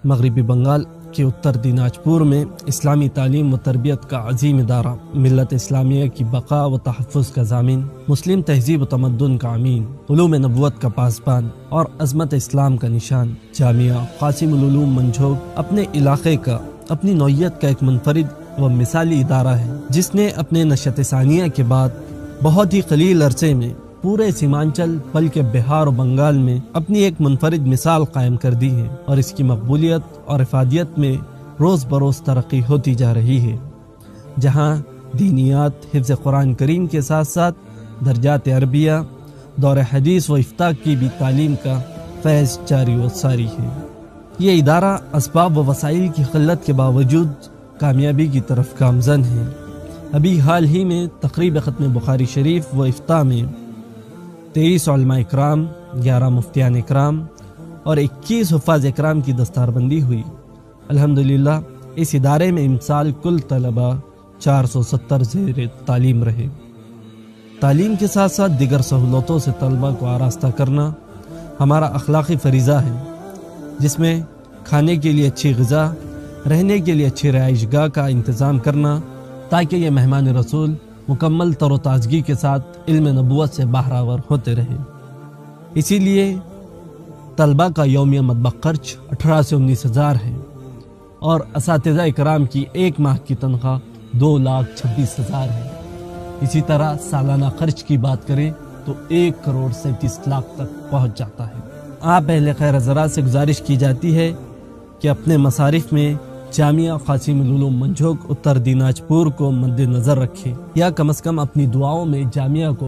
مغربی بنگال کے اتر دیناجپور میں اسلامی تعلیم و تربیت کا عظیم ادارہ، ملت اسلامیہ کی بقا و تحفظ کا ضامن، مسلم تہذیب و تمدن کا امین، علوم نبوت کا پاسبان اور عظمت اسلام کا نشان، جامعہ قاسم العلوم منجھوک اپنے علاقے کا، اپنی نوعیت کا ایک منفرد و مثالی ادارہ ہے، جس نے اپنے نشأت ثانیہ کے بعد بہت ہی قلیل عرصے میں پورے سیمانچل بلکہ بہار و بنگال میں اپنی ایک منفرد مثال قائم کر دی ہے، اور اس کی مقبولیت اور افادیت میں روز بروز ترقی ہوتی جا رہی ہے، جہاں دینیات، حفظ قرآن کریم کے ساتھ ساتھ درجات عربیہ، دور حدیث و افتاء کی بھی تعلیم کا فیض جاری و ساری ہے۔ یہ ادارہ اسباب و وسائل کی قلت کے باوجود کامیابی کی طرف گامزن ہے۔ ابھی حال ہی میں تقریب ختم بخاری شریف و افتاء میں 23 علماء اکرام، 11 مفتیان اکرام اور 21 حفاظ اکرام کی دستار بندی ہوئی۔ الحمدللہ اس ادارے میں امسال کل طلبہ 470 زیر تعلیم رہے۔ تعلیم کے ساتھ ساتھ دیگر سہولتوں سے طلبہ کو آراستہ کرنا ہمارا اخلاقی فریضہ ہے، جس میں کھانے کے لیے اچھی غذا، رہنے کے لیے اچھی رہائش گاہ کا انتظام کرنا، تاکہ یہ مہمان رسول مکمل تر و تازگی کے ساتھ علم نبوت سے بہرہور ہوتے رہے۔ اسی لیے طلبہ کا یومیہ مطبخ خرچ 18 سے 19 ہزار ہے، اور اساتذہ اکرام کی ایک ماہ کی تنخواہ 2,26,000 ہے۔ اسی طرح سالانہ خرچ کی بات کریں تو 1,37,00,000 تک پہنچ جاتا ہے۔ آپ اہل خیر حضرات سے گزارش کی جاتی ہے کہ اپنے مصارف میں جامعہ قاسم العلوم منجھوک اتر دیناجپور کو مد نظر رکھیں، یا کم از کم اپنی دعاؤں میں جامعہ کو